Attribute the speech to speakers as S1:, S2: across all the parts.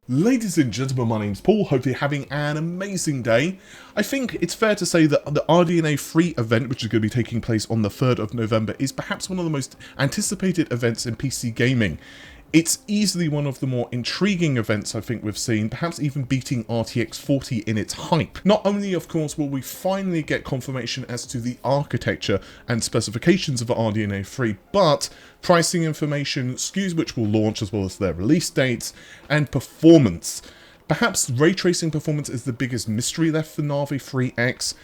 S1: Ladies and gentlemen, my name's Paul. Hope you're having an amazing day. I think it's fair to say that the RDNA free event, which is going to be taking place on the 3rd of November, is perhaps one of the most anticipated events in PC gaming. It's easily one of the more intriguing events I think we've seen, perhaps even beating RTX 40 in its hype. Not only, of course, will we finally get confirmation as to the architecture and specifications of RDNA 3, but pricing information, SKUs which will launch as well as their release dates, and performance. Perhaps ray tracing performance is the biggest mystery left for Navi 3X.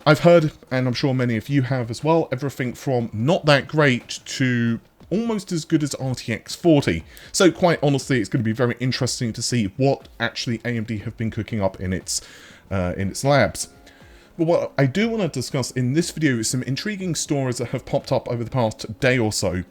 S1: I've heard, and I'm sure many of you have as well, everything from not that great to almost as good as RTX 40. So quite honestly, it's going to be very interesting to see what actually AMD have been cooking up in its labs. But what I do want to discuss in this video is some intriguing stories that have popped up over the past day or so.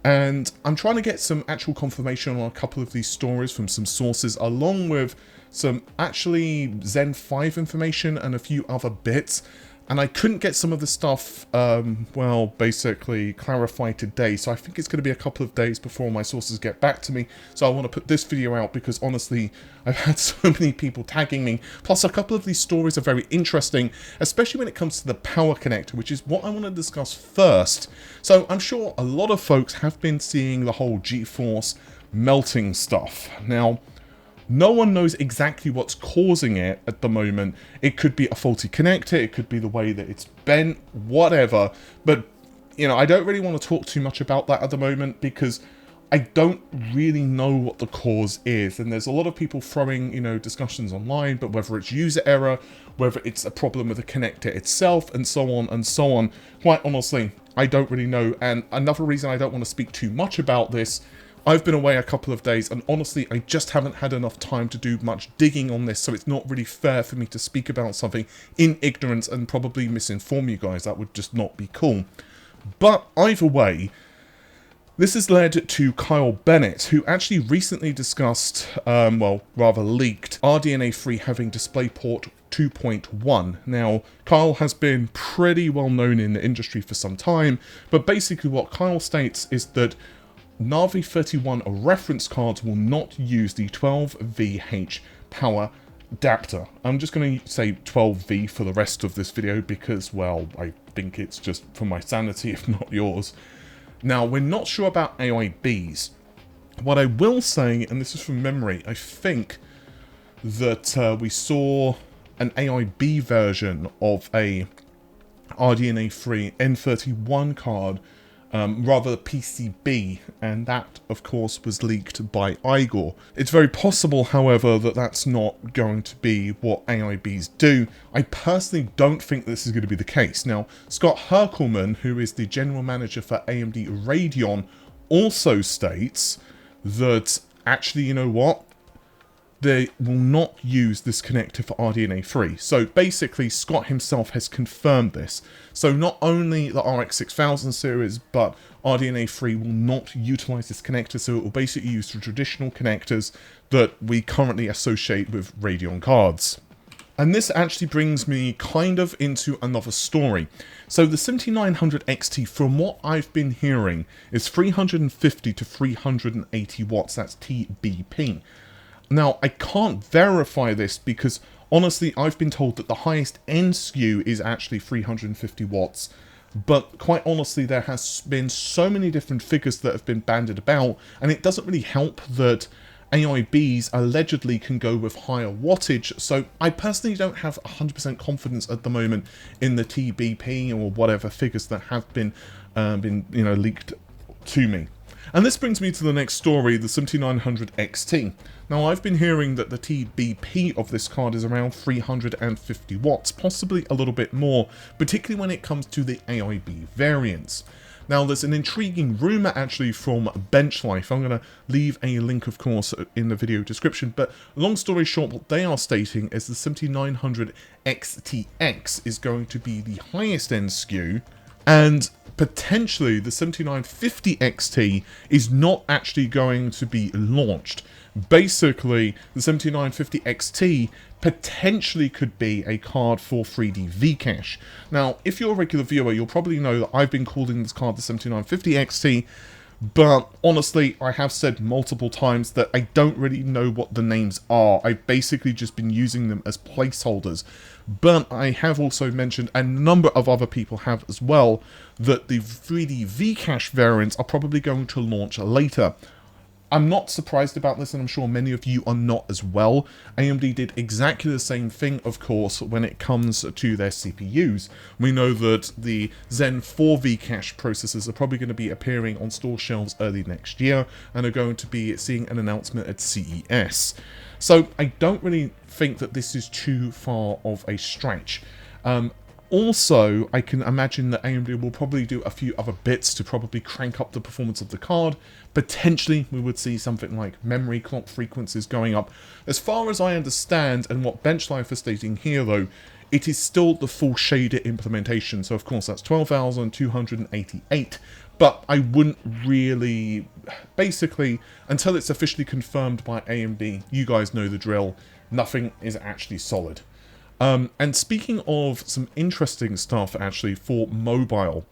S1: And I'm trying to get some actual confirmation on a couple of these stories from some sources, along with some actually Zen 5 information and a few other bits. And I couldn't get some of the stuff, well, basically clarified today. So I think it's going to be a couple of days before my sources get back to me. So I want to put this video out because honestly, I've had so many people tagging me. Plus a couple of these stories are very interesting, especially when it comes to the power connector, which is what I want to discuss first. So I'm sure a lot of folks have been seeing the whole GeForce melting stuff. Now, no one knows exactly what's causing it at the moment. It could be a faulty connector, it could be the way that it's bent, whatever. But, you know, I don't really want to talk too much about that at the moment because I don't really know what the cause is. And there's a lot of people throwing, you know, discussions online, but whether it's user error, whether it's a problem with the connector itself, and so on and so on. Quite honestly, I don't really know. And another reason I don't want to speak too much about this, I've been away a couple of days and honestly I just haven't had enough time to do much digging on this, so it's not really fair for me to speak about something in ignorance and probably misinform you guys. That would just not be cool. But either way, this has led to Kyle Bennett, who actually recently discussed, well, rather leaked, RDNA 3 having DisplayPort 2.1. Now, Kyle has been pretty well known in the industry for some time, but basically what Kyle states is that Navi 31 reference cards will not use the 12VH power adapter. I'm just going to say 12V for the rest of this video because, well, I think it's just for my sanity, if not yours. Now, we're not sure about AIBs. What I will say, and this is from memory, I think that we saw an AIB version of a RDNA 3 N31 card, rather PCB, and that of course was leaked by Igor. It's very possible, however, that that's not going to be what AIBs do. I personally don't think this is going to be the case. Now, Scott Herkelman, who is the general manager for AMD Radeon, also states that actually, you know what? They will not use this connector for RDNA 3. So basically, Scott himself has confirmed this. So not only the RX 6000 series, but RDNA 3 will not utilize this connector, so it will basically use the traditional connectors that we currently associate with Radeon cards. And this actually brings me kind of into another story. So the 7900 XT, from what I've been hearing, is 350 to 380 watts, that's TBP. Now, I can't verify this because, honestly, I've been told that the highest end SKU is actually 350 watts. But quite honestly, there has been so many different figures that have been bandied about, and it doesn't really help that AIBs allegedly can go with higher wattage. So I personally don't have 100% confidence at the moment in the TBP or whatever figures that have been leaked to me. And this brings me to the next story, the 7900 XT. Now, I've been hearing that the TBP of this card is around 350 watts, possibly a little bit more, particularly when it comes to the AIB variants. Now, there's an intriguing rumor actually from Benchlife. I'm going to leave a link, of course, in the video description, but long story short, what they are stating is the 7900 XTX is going to be the highest end SKU, and potentially the 7950 XT is not actually going to be launched. Basically, the 7950 XT potentially could be a card for 3D Vcache. Now, if you're a regular viewer, you'll probably know that I've been calling this card the 7950 XT But honestly, I have said multiple times that I don't really know what the names are. I've basically just been using them as placeholders. But I have also mentioned, and a number of other people have as well, that the 3D V-Cache variants are probably going to launch later. I'm not surprised about this, and I'm sure many of you are not as well. AMD did exactly the same thing, of course, when it comes to their CPUs. We know that the Zen 4 V-Cache processors are probably going to be appearing on store shelves early next year, and are going to be seeing an announcement at CES. So I don't really think that this is too far of a stretch. Also, I can imagine that AMD will probably do a few other bits to probably crank up the performance of the card. Potentially, we would see something like memory clock frequencies going up. As far as I understand, and what Benchlife is stating here though, it is still the full shader implementation. So of course that's 12,288. But I wouldn't really, basically, until it's officially confirmed by AMD, you guys know the drill, nothing is actually solid. And speaking of some interesting stuff, actually, for mobile,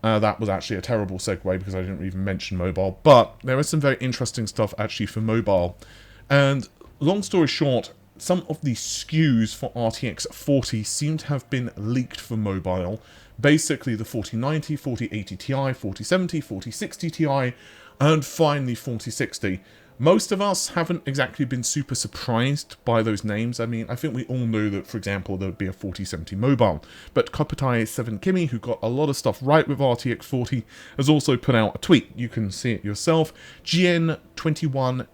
S1: that was actually a terrible segue because I didn't even mention mobile, but there is some very interesting stuff actually for mobile. And long story short, some of the SKUs for RTX 40 seem to have been leaked for mobile. Basically the 4090, 4080 Ti, 4070, 4060 Ti, and finally 4060. Most of us haven't exactly been super surprised by those names. I mean, I think we all knew that, for example, there would be a 4070 mobile. But Kopitai7Kimi, who got a lot of stuff right with RTX 40, has also put out a tweet. You can see it yourself. N31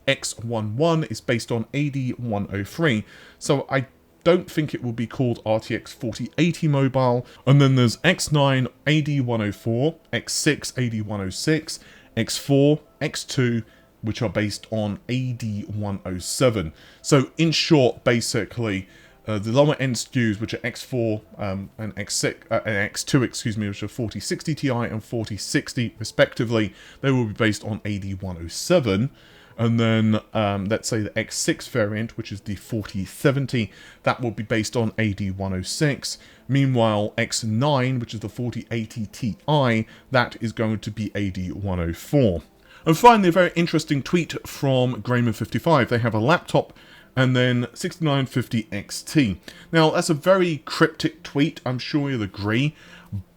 S1: WON'T is based on AD103. So I don't think it will be called RTX 4080 mobile. And then there's X9 AD104, X6 AD106, X4, X2, which are based on AD107. So in short, basically, the lower end SKUs, which are X4 and X6 and X2, excuse me, which are 4060 Ti and 4060 respectively, they will be based on AD107. And then let's say the X6 variant, which is the 4070, that will be based on AD106. Meanwhile, X9, which is the 4080 Ti, that is going to be AD104. And finally, a very interesting tweet from Grayman55. They have a laptop and then 6950 XT. Now, that's a very cryptic tweet, I'm sure you'll agree.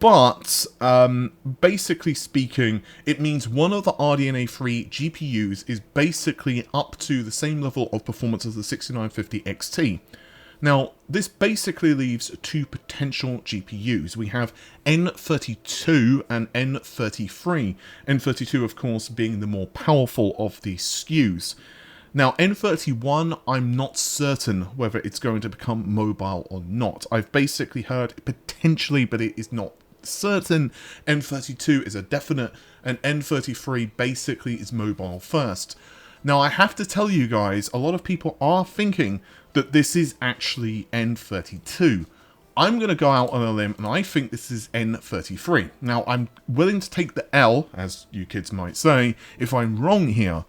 S1: But, basically speaking, it means one of the RDNA-free GPUs is basically up to the same level of performance as the 6950 XT. Now, this basically leaves two potential GPUs. We have N32 and N33. N32, of course, being the more powerful of the SKUs. Now, N31, I'm not certain whether it's going to become mobile or not. I've basically heard potentially, but it is not certain. N32 is a definite, and N33 basically is mobile first. Now, I have to tell you guys, a lot of people are thinking that this is actually N32. I'm going to go out on a limb, and I think this is N33. Now, I'm willing to take the L, as you kids might say, if I'm wrong here,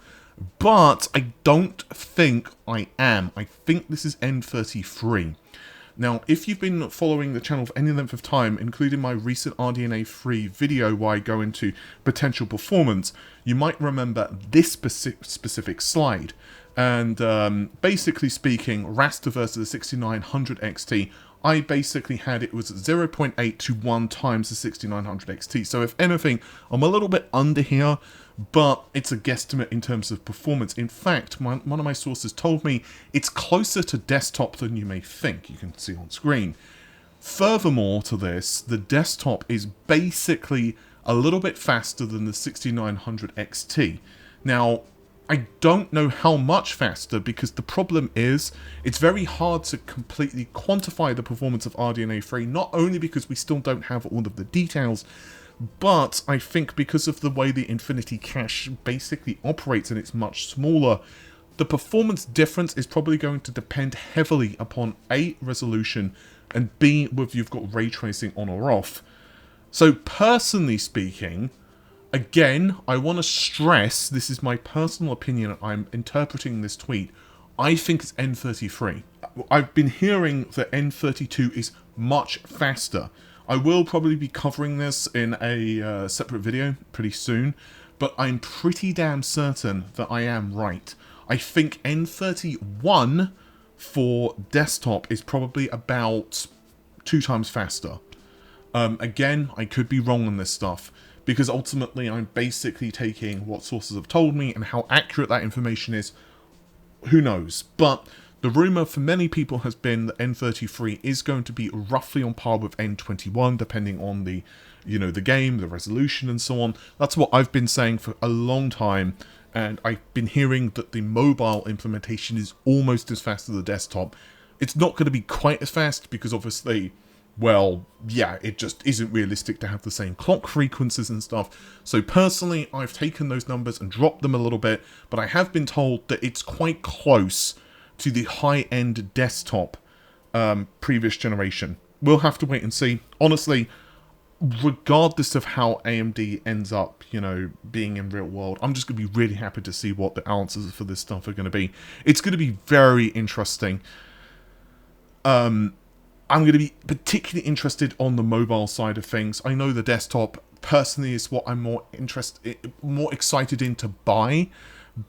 S1: but I don't think I am. I think this is N33. Now, if you've been following the channel for any length of time, including my recent RDNA-free video where I go into potential performance, you might remember this specific slide. And basically speaking, raster versus the 6900 XT, I basically had it was 0.8 to 1 times the 6900 XT. So if anything, I'm a little bit under here, but it's a guesstimate in terms of performance. In fact, one of my sources told me it's closer to desktop than you may think. You can see on screen. Furthermore to this, the desktop is basically a little bit faster than the 6900 XT. Now, I don't know how much faster, because the problem is it's very hard to completely quantify the performance of RDNA 3, not only because we still don't have all of the details, but I think because of the way the Infinity Cache basically operates and it's much smaller, the performance difference is probably going to depend heavily upon A, resolution, and B, whether you've got ray tracing on or off. So personally speaking, again, I want to stress, this is my personal opinion, I'm interpreting this tweet, I think it's N33. I've been hearing that N32 is much faster. I will probably be covering this in a separate video pretty soon, but I'm pretty damn certain that I am right. I think N31 for desktop is probably about 2 times faster. Again, I could be wrong on this stuff, because ultimately I'm basically taking what sources have told me, and how accurate that information is, who knows. But the rumour for many people has been that N33 is going to be roughly on par with N21, depending on the, the game, the resolution, and so on. That's what I've been saying for a long time, and I've been hearing that the mobile implementation is almost as fast as the desktop. It's not going to be quite as fast, because obviously, well, yeah, it just isn't realistic to have the same clock frequencies and stuff. So personally, I've taken those numbers and dropped them a little bit, but I have been told that it's quite close to the high-end desktop previous generation. We'll have to wait and see. Honestly, regardless of how AMD ends up, being in real world, I'm just going to be really happy to see what the answers for this stuff are going to be. It's going to be very interesting. I'm going to be particularly interested on the mobile side of things. I know the desktop, personally, is what I'm more excited in to buy.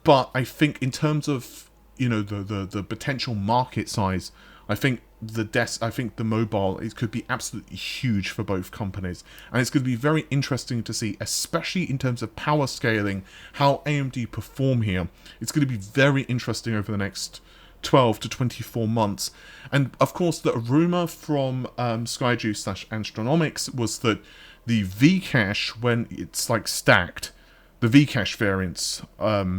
S1: But I think in terms of, the potential market size, I think the mobile, it could be absolutely huge for both companies. And it's going to be very interesting to see, especially in terms of power scaling, how AMD perform here. It's going to be very interesting over the next 12 to 24 months. And of course, the rumor from Skyjuice/Astronomics was that the Vcache, when it's like stacked, the Vcache variants,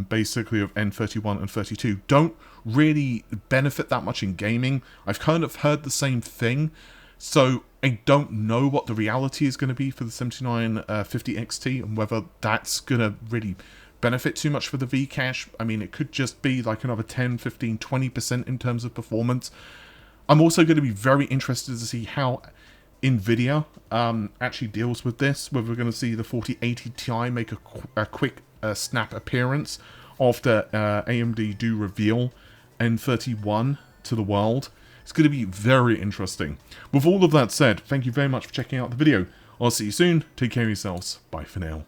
S1: basically of N31 and 32, don't really benefit that much in gaming. I've kind of heard the same thing, so I don't know what the reality is going to be for the 7950 XT, and whether that's going to really benefit too much for the Vcache. I mean, it could just be like another 10, 15, 20% in terms of performance. I'm also going to be very interested to see how Nvidia actually deals with this, whether we're going to see the 4080 Ti make a quick snap appearance after AMD do reveal N31 to the world. It's going to be very interesting. With all of that said, thank you very much for checking out the video. I'll see you soon. Take care of yourselves. Bye for now.